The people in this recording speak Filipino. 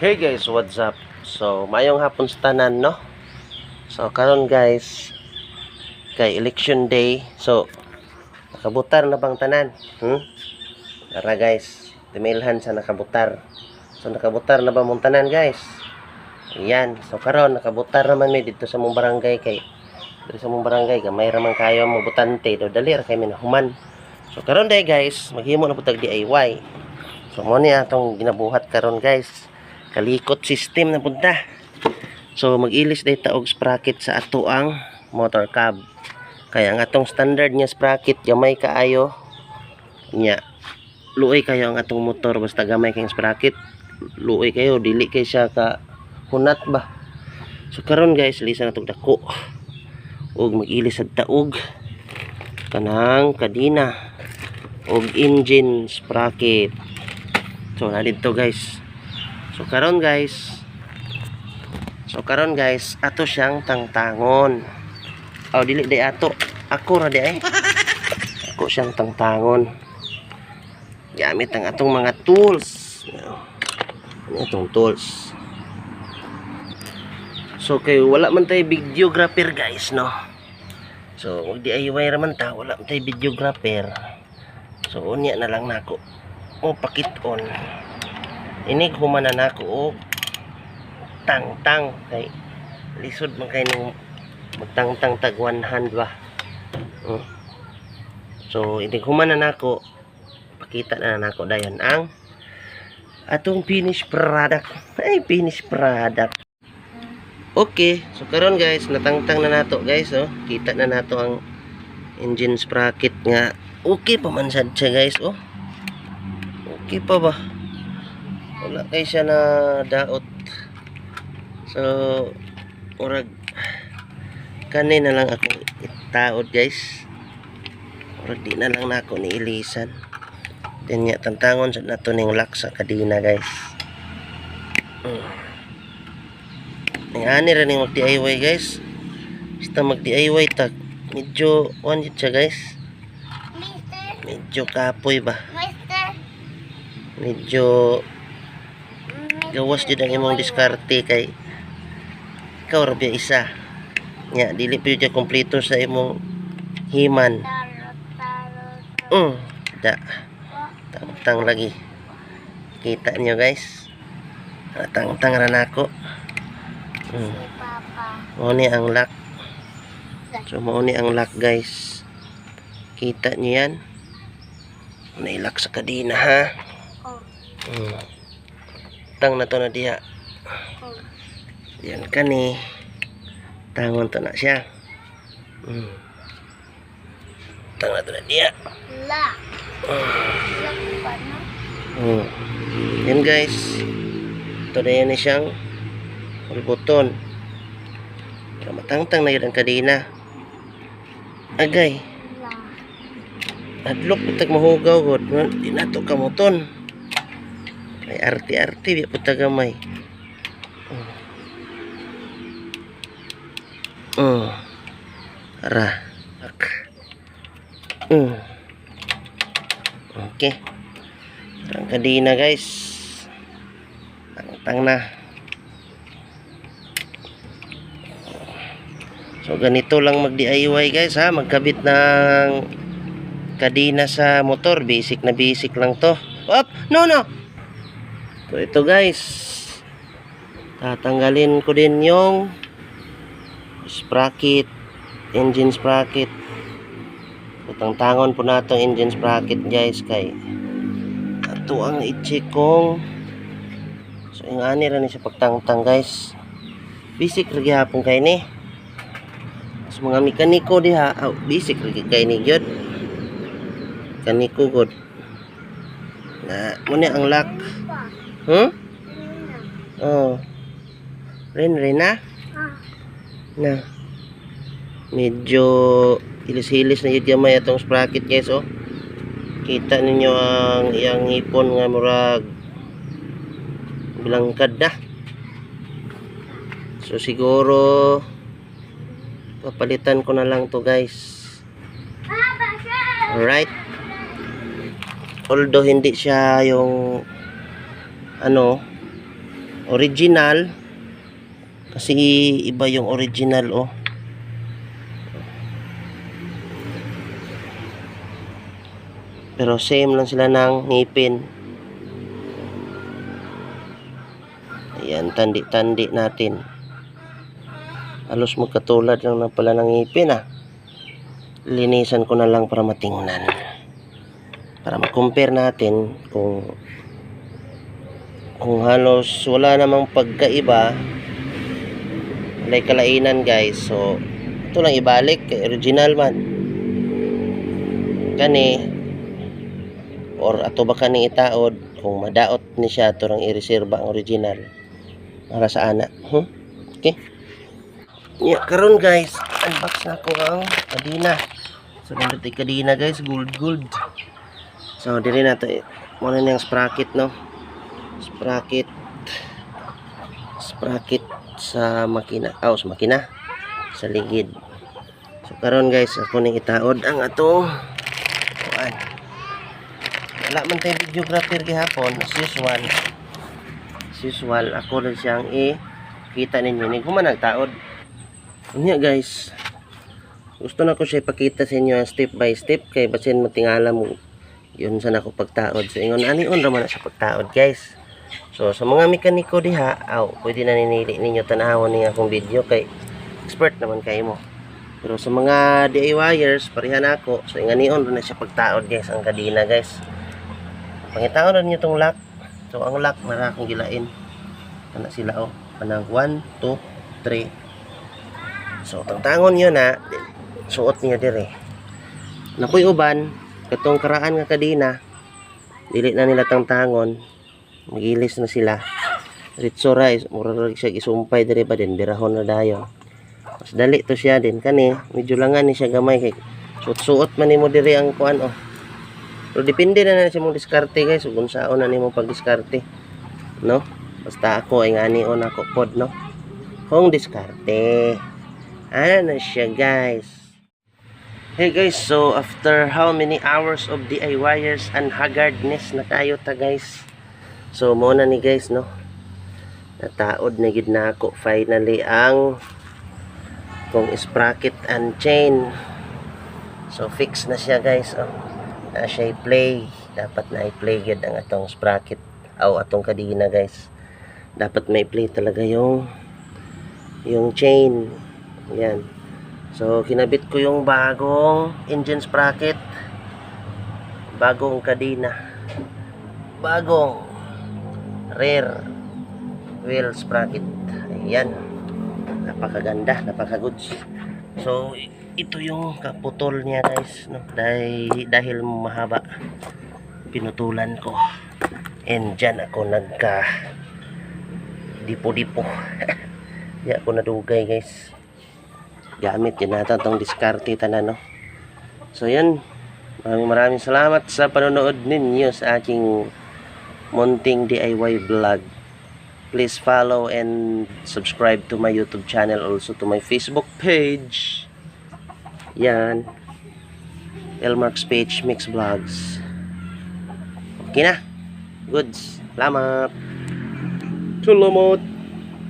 Hey guys, what's up? So, mayong hapon sa tanan, no? So, karon guys, kay election day. So, nakabutar na bang tanan? Tara guys, timilhan sa nakabutar. So, nakabutar na ba mong tanan guys? Ayan. So, karon nakabutar naman mi dito sa mong barangay kay dito sa mong barangay gamay raman kayo mo butante do dali ra kay minahuman. So, karon day guys, maghimo na putag DIY. So, mo ni atong ginabuhat karon guys. Kalikot system na punta. So mag-ilis day taog sprocket sa ato ang motor cab. Kaya ang atong standard nya sprocket gamay kaayo nya. Luoy kayo ang atong motor basta gamay kay sprocket. Luoy kayo dili kay siya ka hunat ba. So karon guys lisan natog dako. Og mag-ilis sa taog kanang kadina og engine sprocket. So na dito guys. So karon guys, ato siyang tangtangon. Oh, dili day ato. Ako ra di ay. Ako siyang tangtangon. Gamit ang atong mga tools. Ano itong tools? So kay wala man tay videographer guys, no. So mag-DIY ra man ta, wala man tay videographer. So unya na lang nako. O pakit-on. Inig humanan ako og tang-tang kay lisod man kay nung magtang-tang tag 1 hand ba. So inig humanan ako pakita na nako dayon ang atong finished product. Ay finished product. Okay, so karon guys natangtang na nato guys, oh. Kita na nato ang engine sprocket nga okay pa man sad siya guys, oh. Okay pa ba? Wala kay siya na daot. So urag kanina lang ako itaod guys. Urag di na lang na ako niilisan. Then nya tantangon sa nato ning lock sa kadina guys. Ning ani ra ning mag-DIY guys. Basta mag-DIY tag medyo one siya guys. Medyo kapoy ba? Medyo gawas jud ang imong diskarte kay ikaw ra biya isa nya dili pa jud kompleto sa imong himan. Da tang lagi kita niyo guys, tang ra nako. Mo ni ang lock. So mo ni ang lock guys, kita niyo yan, nailak sa kadina ha. Tang na to na diha. Yan kani. Tangon to na siya. Tang na to na diha. Yan guys. Ito na yan siyang all button. Matangtang na yun ang kadina. Agay. Adlok pitag mahugaw god. Di na to kamuton. Ay arti-arti di puta gamay. Ara. Okay. Ang kadina guys. Tang na. So ganito lang mag-DIY guys ha, magkabit ng kadina sa motor. Basic na basic lang to. Op, no. So ito guys, tatanggalin ko din yung sprocket, engine sprocket. Tangtangon po nato engine sprocket guys kay ato ang i-check kong so yung ani ra ni sa pagtangtang guys. Basic ra gyapon kay ni. Sa mga mekaniko diha, basic ra kay ni gyud. Kaniko god. Na mo ni ang lock. Rin na? Na. Medyo hilis-hilis na yun gamay atong sprocket guys, oh. Kita ninyo ang iyang hipon nga murag bilangkad na. So siguro papalitan ko na lang to guys. Alright. Although hindi siya yung ano original. Kasi iba yung original, oh. Pero same lang sila ng ngipin. Ayan, tandi-tandi natin. Halos magkatulad lang na pala ng ngipin, ah. Linisan ko na lang para matingnan. Para ma-compare natin kung halos wala namang pagkaiba. Like kalainan, guys. So, ito lang ibalik. Kay original man. Kani or ato ba kaning itaod kung madaot ni siya ito lang i-reserva ang original para sa ana. Okay, karon guys, unbox na ko ang kadina. So nandito yung kadina, guys, gold. So diri na to, muna na yung sprocket, no, sprocket sa makina, sa makina, sa ligid. So karon guys, ako ning itaod ang atong kuan. Wala man tayong videographer gihapon, as usual ako lang siyang kita ninyo. Hindi ko man nagtaod. Unya guys, gusto na ko siya ipakita sa inyo step by step, kay basin matingala mo yun sa nako pagtaod. So ingon anion raman na sa pagtaod, guys. So sa mga mekaniko diha, pwede na ninili ninyo tanahon ning akong video, kay expert naman kayo mo. Pero sa mga DIYers, parehan ako. So inganion rin na siya pagtaod, guys, ang kadina, guys. Pangitaon na niyo itong lock. So ang lock na akong gilain. Ano sila, panang 1, 2, 3. So tangtangon niyo na, suot niyo dire. Nakoy uban katong karaan nga kadina, dili na nila tangtangon, magilis na sila. Ritso rice, mura siya isumpay dire ba din, birahon na dayo. Mas dali to siya din kani, medyo langan ni siya gamay, kay suot-suot man nimo dire ang kuan, Pero depende na siya mong diskarte, guys, kung saan na nimo pag-diskarte, no? Basta ako ay nganion ako pod, no? Kung diskarte. Ano na siya, guys? Hey guys, so after how many hours of DIYers and haggardness na kayo ta, guys. So muna ni guys, no? Nataod na gid na ako finally ang kung sprocket and chain. So fix na siya, guys, na siya i-play. Dapat na i-play gid ang atong sprocket atong kadina, guys. Dapat may play talaga yung chain. Yan. So kinabit ko yung bagong engine sprocket, bagong kadina, bagong rear wheel sprocket. Ayan, napakaganda, napakagoods. So ito yung kaputol niya, guys, no? Dahil mahaba, pinutulan ko, and dyan ako nagka dipo-dipo. Di ako nadugay, guys. Gamit yun natin itong diskarte tanan, no? So yan, maraming salamat sa panonood ninyo sa aking munting DIY vlog. Please follow and subscribe to my YouTube channel, also to my Facebook page. Yan, Elmark's Page Mix Vlogs. Okay na, goods. Salamat.